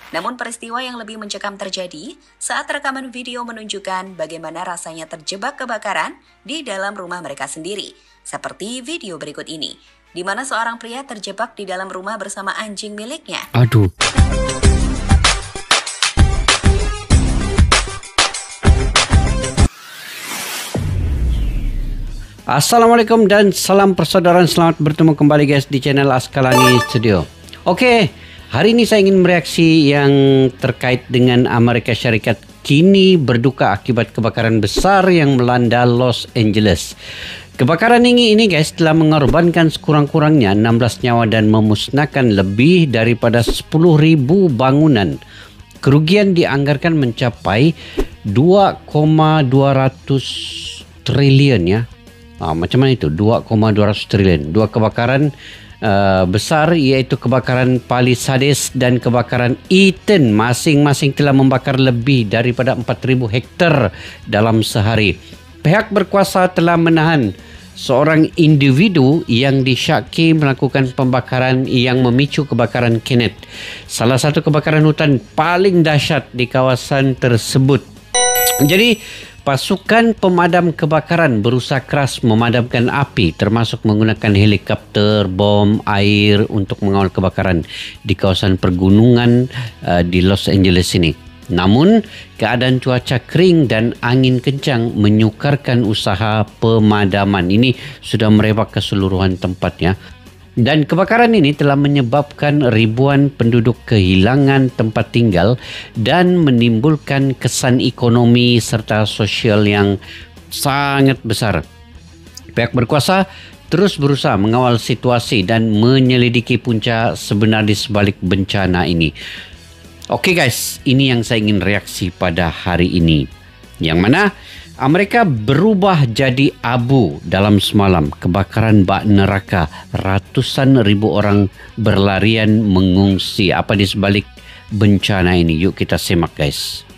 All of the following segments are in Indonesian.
Namun peristiwa yang lebih mencekam terjadi saat rekaman video menunjukkan bagaimana rasanya terjebak kebakaran di dalam rumah mereka sendiri. Seperti video berikut ini, di mana seorang pria terjebak di dalam rumah bersama anjing miliknya. Aduh. Assalamualaikum dan salam persaudaraan. Selamat bertemu kembali guys di channel Askalani Studio. Oke, hari ini saya ingin mereaksi yang terkait dengan Amerika Syarikat kini berduka akibat kebakaran besar yang melanda Los Angeles. Kebakaran ini guys telah mengorbankan sekurang-kurangnya 16 nyawa dan memusnahkan lebih daripada 10.000 bangunan. Kerugian dianggarkan mencapai 2,200 triliun ya. Macam mana itu? 2,200 triliun. Dua kebakaran besar iaitu kebakaran Palisades dan kebakaran Eaton masing-masing telah membakar lebih daripada 4.000 hektar dalam sehari. Pihak berkuasa telah menahan seorang individu yang disyaki melakukan pembakaran yang memicu kebakaran Kenneth, salah satu kebakaran hutan paling dahsyat di kawasan tersebut. Jadi pasukan pemadam kebakaran berusaha keras memadamkan api termasuk menggunakan helikopter, bom air untuk mengawal kebakaran di kawasan pergunungan di Los Angeles ini. Namun, keadaan cuaca kering dan angin kencang menyukarkan usaha pemadaman. Ini sudah merebak keseluruhan tempatnya. Dan kebakaran ini telah menyebabkan ribuan penduduk kehilangan tempat tinggal dan menimbulkan kesan ekonomi serta sosial yang sangat besar. Pihak berkuasa terus berusaha mengawal situasi dan menyelidiki punca sebenar di sebalik bencana ini. Oke guys, ini yang saya ingin reaksi pada hari ini. Yang mana Amerika berubah jadi abu dalam semalam. Kebakaran bak neraka. Ratusan ribu orang berlarian mengungsi. Apa di sebalik bencana ini? Yuk kita simak guys.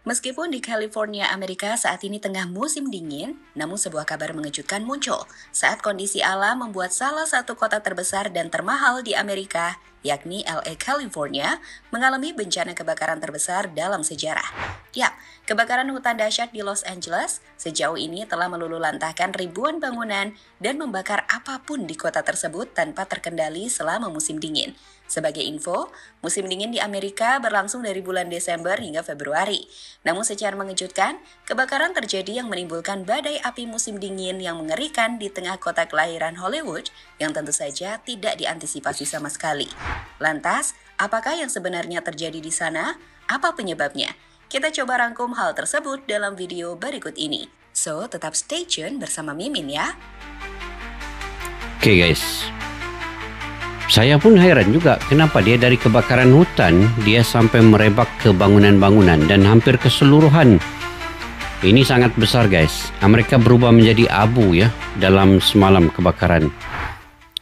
Meskipun di California, Amerika saat ini tengah musim dingin, namun sebuah kabar mengejutkan muncul saat kondisi alam membuat salah satu kota terbesar dan termahal di Amerika, yakni LA, California, mengalami bencana kebakaran terbesar dalam sejarah. Yap, kebakaran hutan dahsyat di Los Angeles sejauh ini telah melululantahkan ribuan bangunan dan membakar apapun di kota tersebut tanpa terkendali selama musim dingin. Sebagai info, musim dingin di Amerika berlangsung dari bulan Desember hingga Februari. Namun secara mengejutkan, kebakaran terjadi yang menimbulkan badai api musim dingin yang mengerikan di tengah kota kelahiran Hollywood yang tentu saja tidak diantisipasi sama sekali. Lantas, apakah yang sebenarnya terjadi di sana? Apa penyebabnya? Kita coba rangkum hal tersebut dalam video berikut ini. So, tetap stay tune bersama Mimin ya. Oke guys. Saya pun heran juga kenapa dia dari kebakaran hutan dia sampai merebak ke bangunan-bangunan dan hampir keseluruhan. Ini sangat besar guys. Amerika berubah menjadi abu ya dalam semalam kebakaran.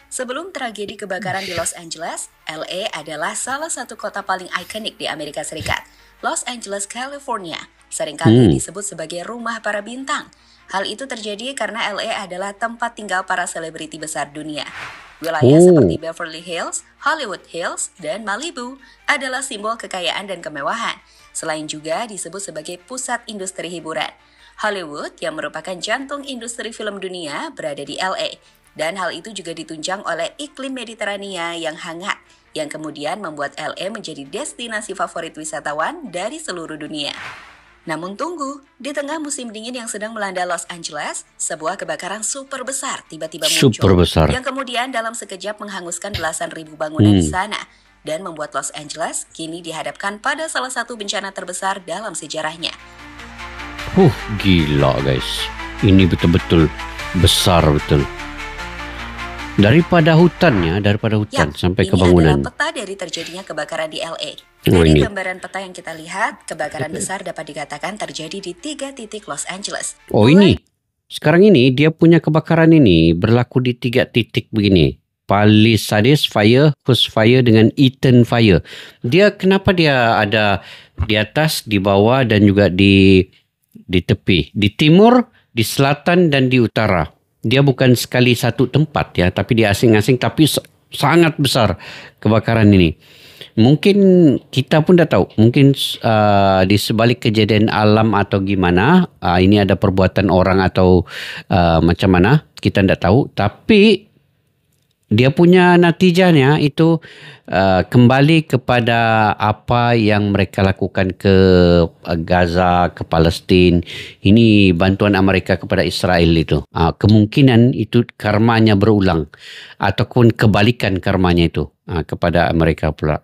Sebelum tragedi kebakaran di Los Angeles, LA adalah salah satu kota paling ikonik di Amerika Serikat. Los Angeles, California, seringkali disebut sebagai rumah para bintang. Hal itu terjadi karena LA adalah tempat tinggal para selebriti besar dunia. Wilayah seperti Beverly Hills, Hollywood Hills, dan Malibu adalah simbol kekayaan dan kemewahan. Selain juga disebut sebagai pusat industri hiburan. Hollywood yang merupakan jantung industri film dunia berada di LA. Dan hal itu juga ditunjang oleh iklim Mediterania yang hangat, yang kemudian membuat LA menjadi destinasi favorit wisatawan dari seluruh dunia. Namun tunggu, di tengah musim dingin yang sedang melanda Los Angeles, sebuah kebakaran super besar tiba-tiba muncul yang kemudian dalam sekejap menghanguskan belasan ribu bangunan di sana dan membuat Los Angeles kini dihadapkan pada salah satu bencana terbesar dalam sejarahnya. Gila guys. Ini betul-betul besar betul. Daripada hutan sampai ke bangunan. Ini adalah peta dari terjadinya kebakaran di LA. Dari gambaran peta yang kita lihat, kebakaran besar dapat dikatakan terjadi di 3 titik Los Angeles. Ini. Sekarang ini dia punya kebakaran ini berlaku di 3 titik begini. Palisades Fire, Coast Fire dengan Eaton Fire. Kenapa dia ada di atas, di bawah dan juga di di tepi, di timur, di selatan dan di utara. Dia bukan sekali satu tempat ya, tapi dia asing-asing tapi sangat besar kebakaran ini. Mungkin kita pun dah tahu, mungkin di sebalik kejadian alam atau gimana, ini ada perbuatan orang atau macam mana, kita tidak tahu. Tapi dia punya natijanya itu kembali kepada apa yang mereka lakukan ke Gaza, ke Palestin. Ini bantuan Amerika kepada Israel itu. Kemungkinan itu karmanya berulang ataupun kebalikan karmanya itu kepada Amerika pula.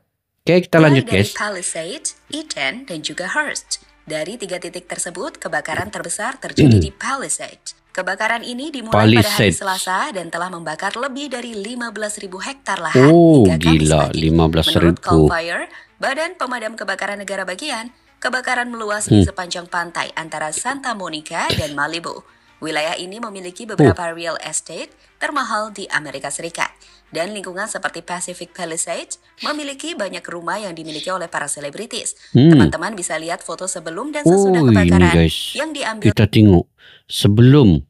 Oke, kita lanjut Dari guys. Palisades, Eaton, dan juga Hearst. Dari 3 titik tersebut, kebakaran terbesar terjadi di Palisades. Kebakaran ini dimulai pada hari Palisades. Selasa dan telah membakar lebih dari 15.000 hektar lahan Oh, hingga Kamis gila, pagi. 15.000. Menurut Cal Fire, Badan Pemadam Kebakaran Negara Bagian, kebakaran meluas di sepanjang pantai antara Santa Monica dan Malibu. Wilayah ini memiliki beberapa real estate termahal di Amerika Serikat. Dan lingkungan seperti Pacific Palisades memiliki banyak rumah yang dimiliki oleh para selebritis. Teman-teman bisa lihat foto sebelum dan sesudah Oh, ini kebakaran guys. yang diambil. Kita tengok sebelum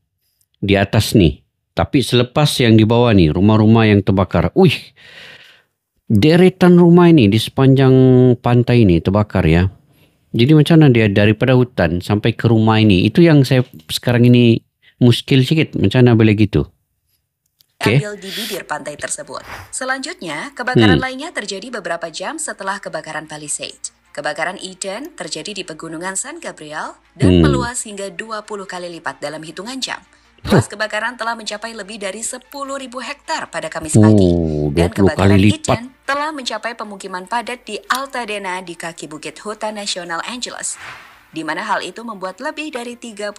di atas nih. Tapi selepas yang di bawah nih, rumah-rumah yang terbakar. Wih, deretan rumah ini di sepanjang pantai ini terbakar ya. Jadi macam mana dia daripada hutan sampai ke rumah ini. Itu yang saya sekarang ini muskil sikit. Macam mana boleh gitu. Oke. Ambil di bibir pantai tersebut. Selanjutnya, kebakaran lainnya terjadi beberapa jam setelah kebakaran Palisades. Kebakaran Eden terjadi di pegunungan San Gabriel dan meluas hingga 20 kali lipat dalam hitungan jam. Luas kebakaran telah mencapai lebih dari 10.000 hektar pada Kamis pagi. Dan 20 kebakaran kali lipat. Eden telah mencapai pemukiman padat di Altadena di kaki bukit hutan nasional Angeles, di mana hal itu membuat lebih dari 37.000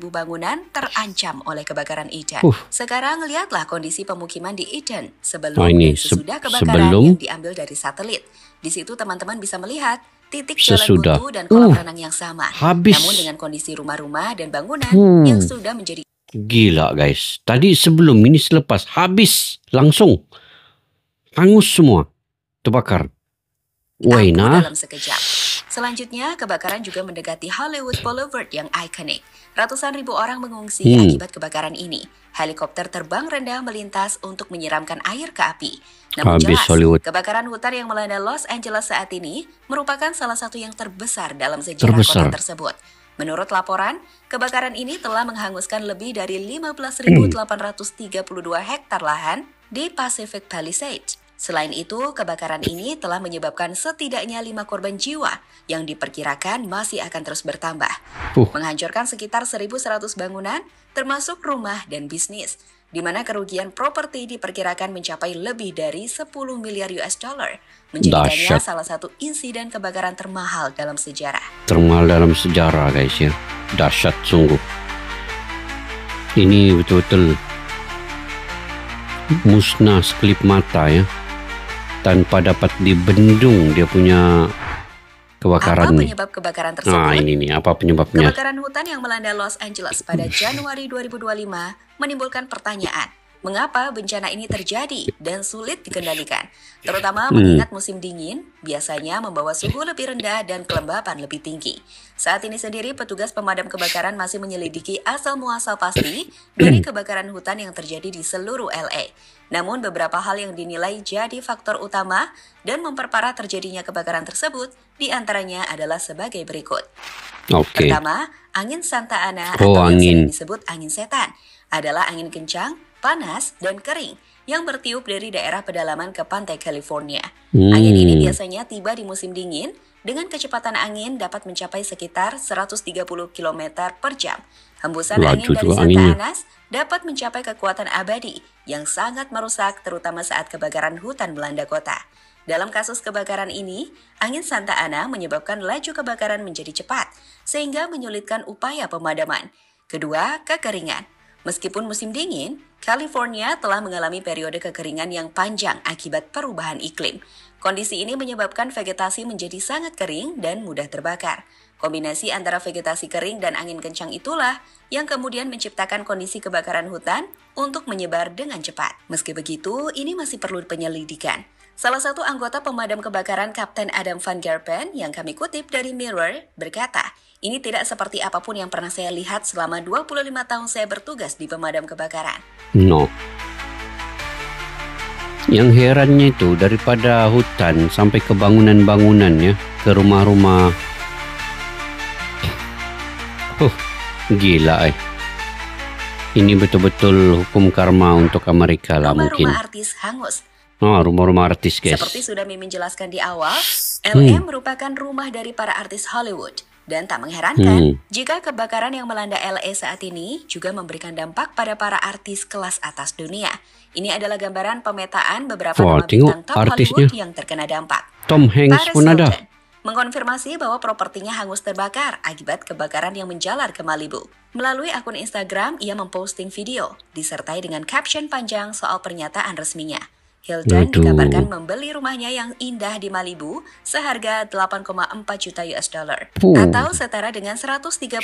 bangunan terancam oleh kebakaran Eden. Sekarang lihatlah kondisi pemukiman di Eden sebelum ini dan sesudah kebakaran sebelum. yang diambil dari satelit. Di situ teman-teman bisa melihat titik jalan Sesudah. buntu dan kolam renang yang sama. Habis. Namun dengan kondisi rumah-rumah dan bangunan yang sudah menjadi Gila guys. Tadi sebelum ini selepas. Habis. Langsung. Hangus semua. Terbakar. abu Waina. dalam sekejap. Selanjutnya, kebakaran juga mendekati Hollywood Boulevard yang ikonik. Ratusan ribu orang mengungsi akibat kebakaran ini. Helikopter terbang rendah melintas untuk menyiramkan air ke api. Namun Habis jelas, Hollywood. kebakaran hutan yang melanda Los Angeles saat ini merupakan salah satu yang terbesar dalam sejarah kota tersebut. Menurut laporan, kebakaran ini telah menghanguskan lebih dari 15.832 hektar lahan di Pacific Palisades. Selain itu, kebakaran ini telah menyebabkan setidaknya 5 korban jiwa yang diperkirakan masih akan terus bertambah. Menghancurkan sekitar 1.100 bangunan, termasuk rumah dan bisnis, di mana kerugian properti diperkirakan mencapai lebih dari 10 miliar US dollar, menjadikannya Dahsyat. salah satu insiden kebakaran termahal dalam sejarah. Termahal dalam sejarah guys ya. Dahsyat sungguh. Ini betul-betul musnah sekelip mata ya. Tanpa dapat dibendung dia punya kebakaran Apa nih. penyebab kebakaran tersebut? Ini nih apa penyebabnya? Kebakaran hutan yang melanda Los Angeles pada Januari 2025 menimbulkan pertanyaan, mengapa bencana ini terjadi dan sulit dikendalikan? Terutama mengingat musim dingin biasanya membawa suhu lebih rendah dan kelembapan lebih tinggi. Saat ini sendiri petugas pemadam kebakaran masih menyelidiki asal-muasal pasti dari kebakaran hutan yang terjadi di seluruh LA. Namun beberapa hal yang dinilai jadi faktor utama dan memperparah terjadinya kebakaran tersebut diantaranya adalah sebagai berikut. Oke. Pertama, angin Santa Ana atau yang sering disebut angin setan adalah angin kencang, panas, dan kering yang bertiup dari daerah pedalaman ke pantai California. Angin ini biasanya tiba di musim dingin dengan kecepatan angin dapat mencapai sekitar 130 km per jam. Hembusan angin dari Santa Anas dapat mencapai kekuatan abadi yang sangat merusak terutama saat kebakaran hutan melanda kota. Dalam kasus kebakaran ini, angin Santa Ana menyebabkan laju kebakaran menjadi cepat, sehingga menyulitkan upaya pemadaman. Kedua, kekeringan. Meskipun musim dingin, California telah mengalami periode kekeringan yang panjang akibat perubahan iklim. Kondisi ini menyebabkan vegetasi menjadi sangat kering dan mudah terbakar. Kombinasi antara vegetasi kering dan angin kencang itulah yang kemudian menciptakan kondisi kebakaran hutan untuk menyebar dengan cepat. Meski begitu, ini masih perlu penyelidikan. Salah satu anggota pemadam kebakaran Kapten Adam Van Gerpen yang kami kutip dari Mirror berkata, ini tidak seperti apapun yang pernah saya lihat selama 25 tahun saya bertugas di pemadam kebakaran. No. Yang herannya itu daripada hutan sampai ke bangunan-bangunan ya, ke rumah-rumah. Gila Ini betul-betul hukum karma untuk Amerika lah mungkin. Rumah-rumah artis hangus. Rumah-rumah artis guys. Seperti sudah Mimin jelaskan di awal, LA merupakan rumah dari para artis Hollywood. Dan tak mengherankan jika kebakaran yang melanda LA saat ini juga memberikan dampak pada para artis kelas atas dunia. Ini adalah gambaran pemetaan beberapa nama bintang top Hollywood yang terkena dampak. Tom Hanks pun ada. Mengkonfirmasi bahwa propertinya hangus terbakar akibat kebakaran yang menjalar ke Malibu. Melalui akun Instagram, ia memposting video disertai dengan caption panjang soal pernyataan resminya. Hilton dikabarkan membeli rumahnya yang indah di Malibu seharga 8,4 juta US dollar atau setara dengan 136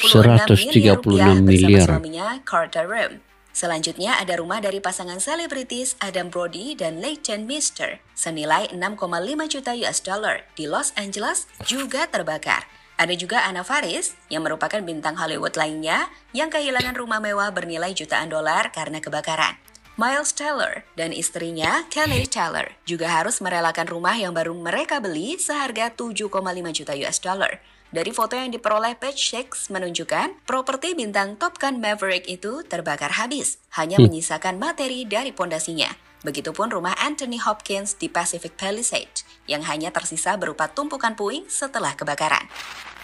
miliar rupiah bersama suaminya Carter Rim. Selanjutnya ada rumah dari pasangan selebritis Adam Brody dan Leighton Meester senilai 6,5 juta US dollar di Los Angeles juga terbakar. Ada juga Anna Faris yang merupakan bintang Hollywood lainnya yang kehilangan rumah mewah bernilai jutaan dolar karena kebakaran. Miles Teller dan istrinya Kelly Teller juga harus merelakan rumah yang baru mereka beli seharga 7,5 juta US dollar. Dari foto yang diperoleh Page Six menunjukkan properti bintang Top Gun Maverick itu terbakar habis, hanya menyisakan materi dari pondasinya. Begitupun rumah Anthony Hopkins di Pacific Palisades yang hanya tersisa berupa tumpukan puing setelah kebakaran.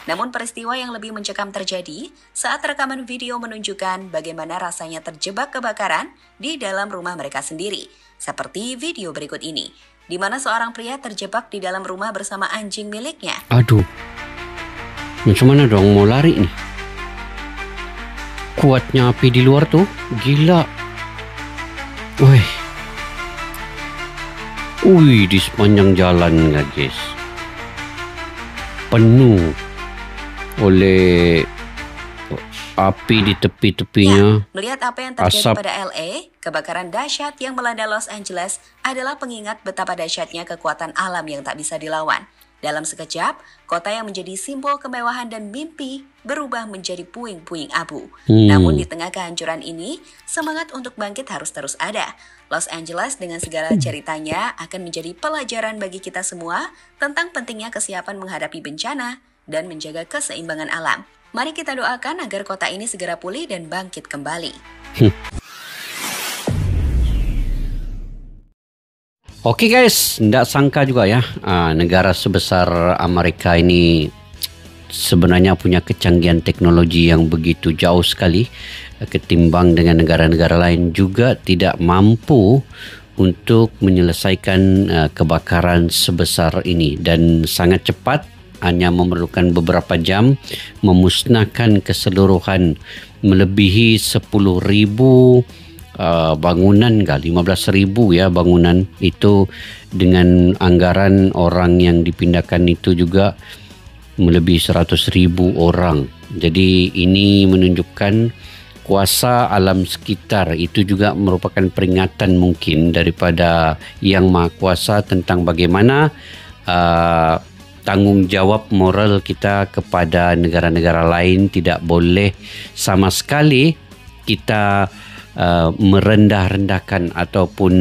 Namun peristiwa yang lebih mencekam terjadi saat rekaman video menunjukkan bagaimana rasanya terjebak kebakaran di dalam rumah mereka sendiri. Seperti video berikut ini, di mana seorang pria terjebak di dalam rumah bersama anjing miliknya. Aduh, macam mana dong mau lari nih? Kuatnya api di luar tuh, gila. Wih, di sepanjang jalan guys. Penuh oleh api di tepi-tepinya. Ya, melihat apa yang terjadi pada LA, kebakaran dahsyat yang melanda Los Angeles adalah pengingat betapa dahsyatnya kekuatan alam yang tak bisa dilawan. Dalam sekejap, kota yang menjadi simbol kemewahan dan mimpi berubah menjadi puing-puing abu. Namun di tengah kehancuran ini, semangat untuk bangkit harus terus ada. Los Angeles dengan segala ceritanya akan menjadi pelajaran bagi kita semua tentang pentingnya kesiapan menghadapi bencana dan menjaga keseimbangan alam. Mari kita doakan agar kota ini segera pulih dan bangkit kembali. Oke guys, tidak sangka juga ya, negara sebesar Amerika ini sebenarnya punya kecanggihan teknologi yang begitu jauh sekali ketimbang dengan negara-negara lain, juga tidak mampu untuk menyelesaikan kebakaran sebesar ini dan sangat cepat. Hanya memerlukan beberapa jam memusnahkan keseluruhan melebihi 10,000 bangunan, 15,000 ya bangunan itu, dengan anggaran orang yang dipindahkan itu juga melebihi 100,000 orang. Jadi ini menunjukkan kuasa alam sekitar. Itu juga merupakan peringatan mungkin daripada Yang Maha Kuasa tentang bagaimana tanggungjawab moral kita kepada negara-negara lain. Tidak boleh sama sekali kita merendah-rendahkan ataupun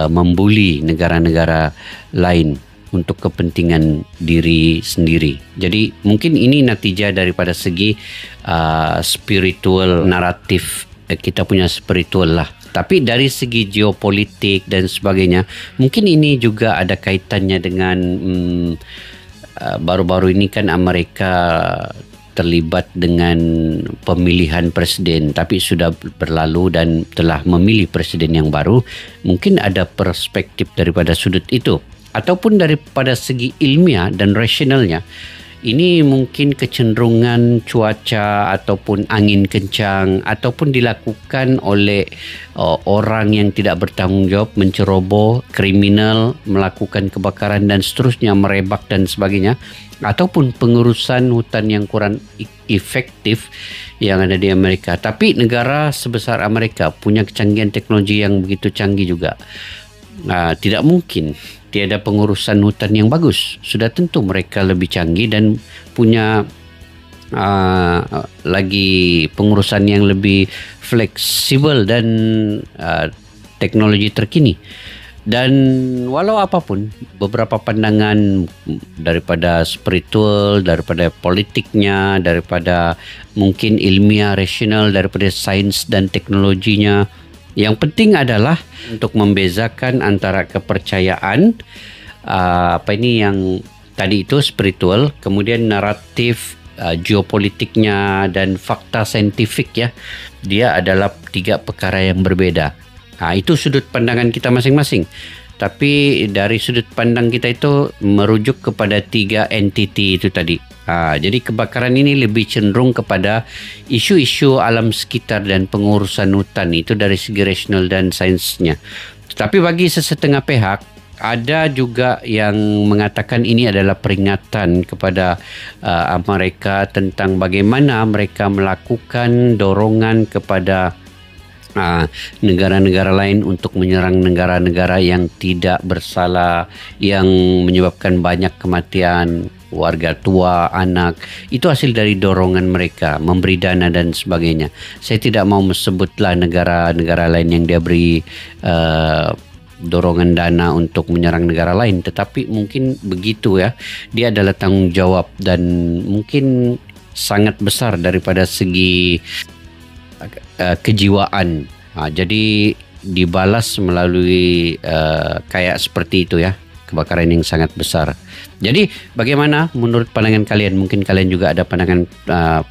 membuli negara-negara lain untuk kepentingan diri sendiri. Jadi mungkin ini natijah daripada segi spiritual naratif, kita punya spiritual lah. Tapi dari segi geopolitik dan sebagainya, mungkin ini juga ada kaitannya dengan baru-baru ini kan Amerika terlibat dengan pemilihan presiden, tapi sudah berlalu dan telah memilih presiden yang baru. Mungkin ada perspektif daripada sudut itu, ataupun daripada segi ilmiah dan rasionalnya. Ini mungkin kecenderungan cuaca ataupun angin kencang ataupun dilakukan oleh orang yang tidak bertanggungjawab, menceroboh, kriminal, melakukan kebakaran dan seterusnya, merebak dan sebagainya, ataupun pengurusan hutan yang kurang efektif yang ada di Amerika. Tapi negara sebesar Amerika punya kecanggihan teknologi yang begitu canggih juga. tidak mungkin tiada pengurusan hutan yang bagus. Sudah tentu mereka lebih canggih dan punya lagi pengurusan yang lebih fleksibel dan teknologi terkini. Dan walau apapun, beberapa pandangan daripada spiritual, daripada politiknya, daripada mungkin ilmiah, rasional, daripada sains dan teknologinya, yang penting adalah untuk membezakan antara kepercayaan yang tadi itu spiritual, kemudian naratif geopolitiknya dan fakta saintifik ya. Dia adalah 3 perkara yang berbeza. Itu sudut pandangan kita masing-masing. Tapi dari sudut pandang kita itu merujuk kepada 3 entiti itu tadi. Jadi kebakaran ini lebih cenderung kepada isu-isu alam sekitar dan pengurusan hutan. Itu dari segi rasional dan sainsnya. Tapi bagi sesetengah pihak, ada juga yang mengatakan ini adalah peringatan kepada mereka tentang bagaimana mereka melakukan dorongan kepada negara-negara lain untuk menyerang negara-negara yang tidak bersalah, yang menyebabkan banyak kematian warga tua, anak. Itu hasil dari dorongan mereka, memberi dana dan sebagainya. Saya tidak mau sebutlah negara-negara lain yang dia beri dorongan dana untuk menyerang negara lain, tetapi mungkin begitu ya. Dia adalah tanggung jawab dan mungkin sangat besar daripada segi kejiwaan. Jadi dibalas melalui kayak seperti itu ya, kebakaran yang sangat besar. Jadi bagaimana menurut pandangan kalian? Mungkin kalian juga ada pandangan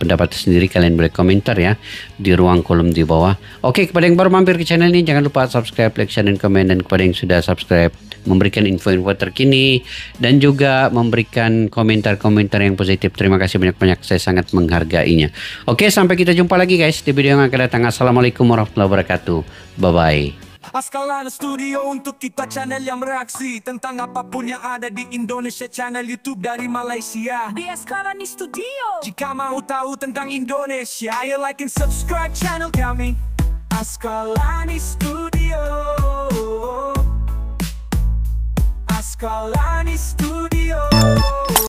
pendapat sendiri, kalian boleh komentar ya di ruang kolom di bawah. Oke, kepada yang baru mampir ke channel ini, jangan lupa subscribe, like, share dan komen. Dan kepada yang sudah subscribe, memberikan info-info terkini dan juga memberikan komentar-komentar yang positif. Terima kasih banyak-banyak, saya sangat menghargainya. Oke, sampai kita jumpa lagi guys di video yang akan datang. Assalamualaikum warahmatullahi wabarakatuh. Bye-bye. Askalana Studio untuk kita channel yang bereaksi tentang apapun yang ada di Indonesia, channel YouTube dari Malaysia di Askalani Studio. Jika mau tahu tentang Indonesia, ayo like and subscribe channel kami Askalani Studio.